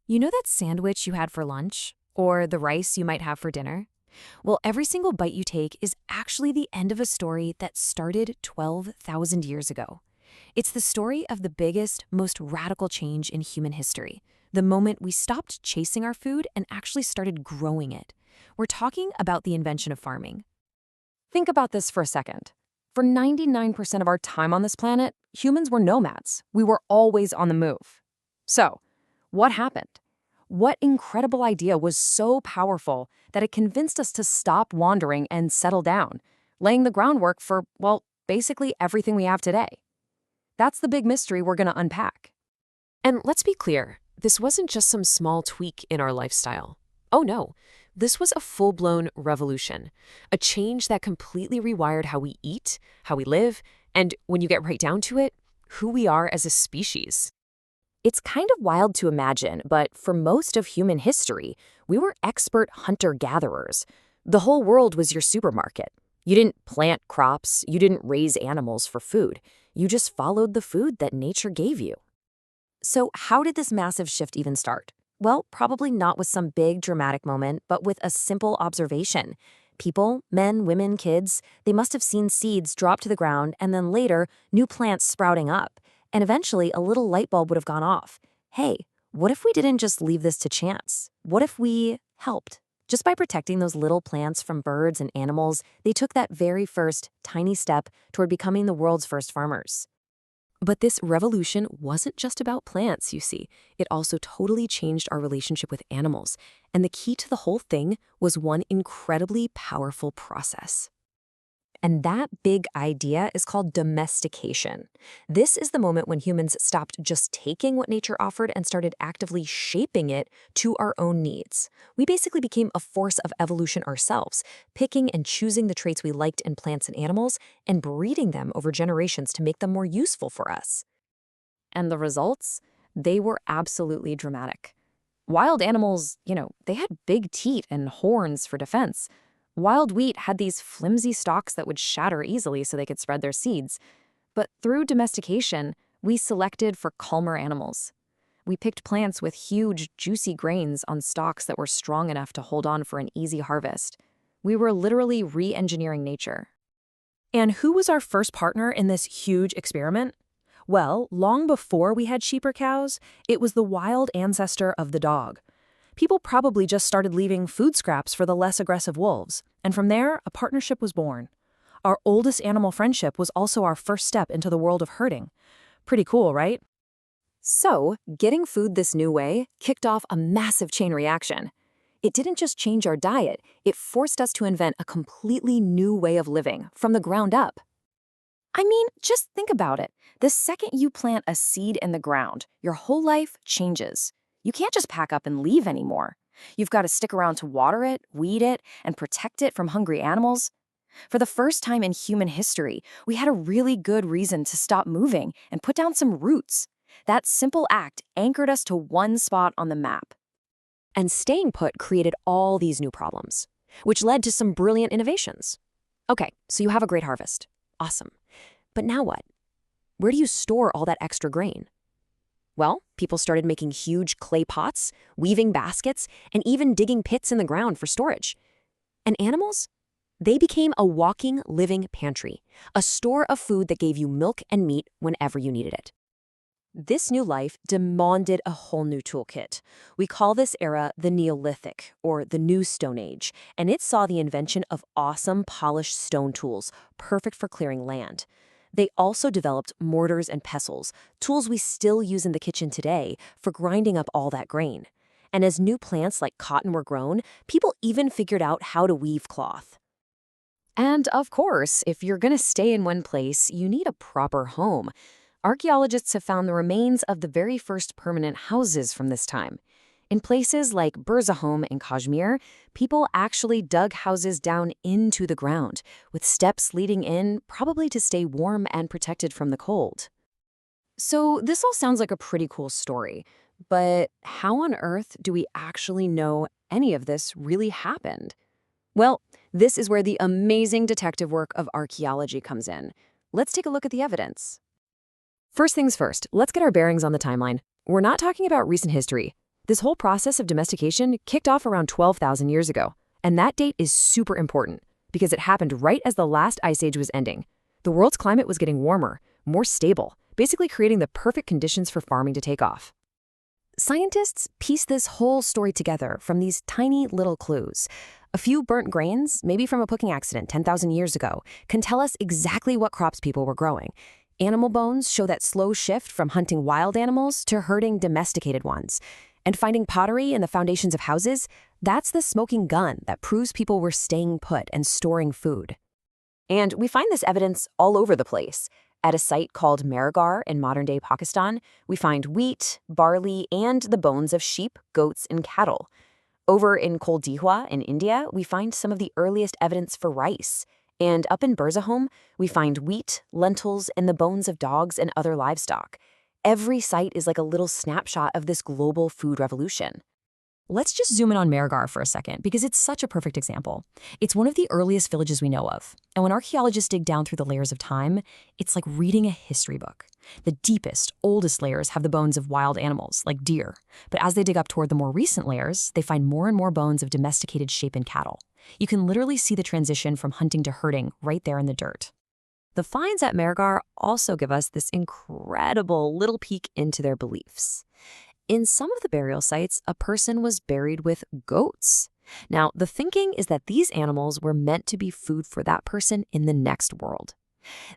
You know that sandwich you had for lunch? Or the rice you might have for dinner? Well, every single bite you take is actually the end of a story that started 12,000 years ago. It's the story of the biggest, most radical change in human history, the moment we stopped chasing our food and actually started growing it. We're talking about the invention of farming. Think about this for a second. For 99% of our time on this planet, humans were nomads. We were always on the move. So, what happened? What incredible idea was so powerful that it convinced us to stop wandering and settle down, laying the groundwork for, well, basically everything we have today? That's the big mystery we're going to unpack. And let's be clear, this wasn't just some small tweak in our lifestyle. Oh no, this was a full-blown revolution, a change that completely rewired how we eat, how we live, and when you get right down to it, who we are as a species. It's kind of wild to imagine, but for most of human history, we were expert hunter-gatherers. The whole world was your supermarket. You didn't plant crops, you didn't raise animals for food. You just followed the food that nature gave you. So how did this massive shift even start? Well, probably not with some big dramatic moment, but with a simple observation. People, men, women, kids, they must have seen seeds drop to the ground and then later new plants sprouting up. And eventually a little light bulb would have gone off. Hey, what if we didn't just leave this to chance? What if we helped? Just by protecting those little plants from birds and animals, they took that very first tiny step toward becoming the world's first farmers. But this revolution wasn't just about plants, you see. It also totally changed our relationship with animals. And the key to the whole thing was one incredibly powerful process. And that big idea is called domestication. This is the moment when humans stopped just taking what nature offered and started actively shaping it to our own needs. We basically became a force of evolution ourselves, picking and choosing the traits we liked in plants and animals and breeding them over generations to make them more useful for us. And the results? They were absolutely dramatic. Wild animals, they had big teeth and horns for defense. Wild wheat had these flimsy stalks that would shatter easily so they could spread their seeds. But through domestication, we selected for calmer animals. We picked plants with huge, juicy grains on stalks that were strong enough to hold on for an easy harvest. We were literally re-engineering nature. And who was our first partner in this huge experiment? Well, long before we had sheep or cows, it was the wild ancestor of the dog. People probably just started leaving food scraps for the less aggressive wolves, and from there, a partnership was born. Our oldest animal friendship was also our first step into the world of herding. Pretty cool, right? So, getting food this new way kicked off a massive chain reaction. It didn't just change our diet, it forced us to invent a completely new way of living from the ground up. I mean, just think about it. The second you plant a seed in the ground, your whole life changes. You can't just pack up and leave anymore. You've got to stick around to water it, weed it, and protect it from hungry animals. For the first time in human history, we had a really good reason to stop moving and put down some roots. That simple act anchored us to one spot on the map. And staying put created all these new problems, which led to some brilliant innovations. Okay, so you have a great harvest. Awesome. But now what? Where do you store all that extra grain? Well, people started making huge clay pots, weaving baskets, and even digging pits in the ground for storage. And animals? They became a walking, living pantry, a store of food that gave you milk and meat whenever you needed it. This new life demanded a whole new toolkit. We call this era the Neolithic, or the New Stone Age, and it saw the invention of awesome polished stone tools, perfect for clearing land. They also developed mortars and pestles, tools we still use in the kitchen today for grinding up all that grain. And as new plants like cotton were grown, people even figured out how to weave cloth. And of course, if you're going to stay in one place, you need a proper home. Archaeologists have found the remains of the very first permanent houses from this time. In places like Burzahome in Kashmir, people actually dug houses down into the ground, with steps leading in, probably to stay warm and protected from the cold. So this all sounds like a pretty cool story, but how on earth do we actually know any of this really happened? Well, this is where the amazing detective work of archaeology comes in. Let's take a look at the evidence. First things first, let's get our bearings on the timeline. We're not talking about recent history. This whole process of domestication kicked off around 12,000 years ago, and that date is super important because it happened right as the last ice age was ending. The world's climate was getting warmer, more stable, basically creating the perfect conditions for farming to take off. Scientists piece this whole story together from these tiny little clues. A few burnt grains, maybe from a cooking accident 10,000 years ago, can tell us exactly what crops people were growing. Animal bones show that slow shift from hunting wild animals to herding domesticated ones. And finding pottery in the foundations of houses, that's the smoking gun that proves people were staying put and storing food. And we find this evidence all over the place. At a site called Mehrgarh in modern-day Pakistan, we find wheat, barley, and the bones of sheep, goats, and cattle. Over in Koldihwa in India, we find some of the earliest evidence for rice. And up in Burzahom, we find wheat, lentils, and the bones of dogs and other livestock. Every site is like a little snapshot of this global food revolution. Let's just zoom in on Mehrgarh for a second, because it's such a perfect example. It's one of the earliest villages we know of, and when archaeologists dig down through the layers of time, it's like reading a history book. The deepest, oldest layers have the bones of wild animals, like deer, but as they dig up toward the more recent layers, they find more and more bones of domesticated sheep and cattle. You can literally see the transition from hunting to herding right there in the dirt. The finds at Mehrgarh also give us this incredible little peek into their beliefs. In some of the burial sites, a person was buried with goats. Now, the thinking is that these animals were meant to be food for that person in the next world.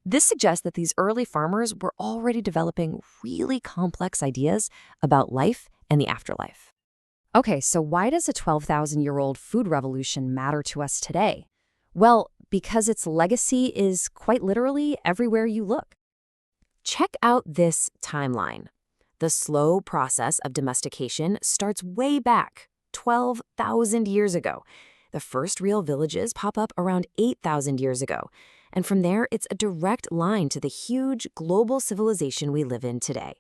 This suggests that these early farmers were already developing really complex ideas about life and the afterlife. Okay, so why does a 12,000-year-old food revolution matter to us today? Well, because its legacy is quite literally everywhere you look. Check out this timeline. The slow process of domestication starts way back, 12,000 years ago. The first real villages pop up around 8,000 years ago. And from there, it's a direct line to the huge global civilization we live in today.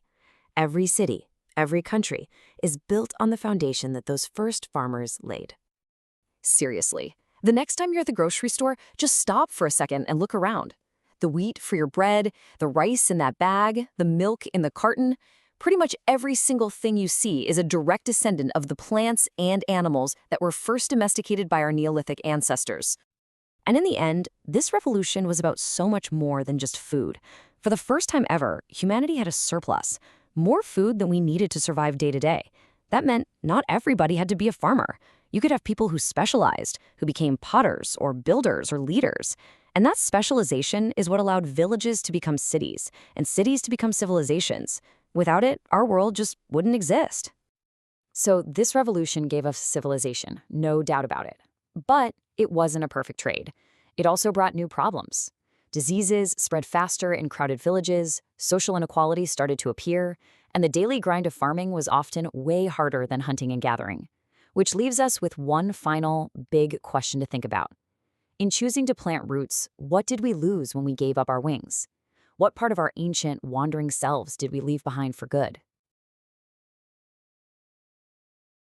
Every city, every country is built on the foundation that those first farmers laid. Seriously, the next time you're at the grocery store, just stop for a second and look around. The wheat for your bread, the rice in that bag, the milk in the carton. Pretty much every single thing you see is a direct descendant of the plants and animals that were first domesticated by our Neolithic ancestors. And in the end, this revolution was about so much more than just food. For the first time ever, humanity had a surplus, more food than we needed to survive day to day. That meant not everybody had to be a farmer. You could have people who specialized, who became potters or builders or leaders. And that specialization is what allowed villages to become cities, and cities to become civilizations. Without it, our world just wouldn't exist. So this revolution gave us civilization, no doubt about it. But it wasn't a perfect trade. It also brought new problems. Diseases spread faster in crowded villages, social inequality started to appear, and the daily grind of farming was often way harder than hunting and gathering. Which leaves us with one final, big question to think about. In choosing to plant roots, what did we lose when we gave up our wings? What part of our ancient, wandering selves did we leave behind for good?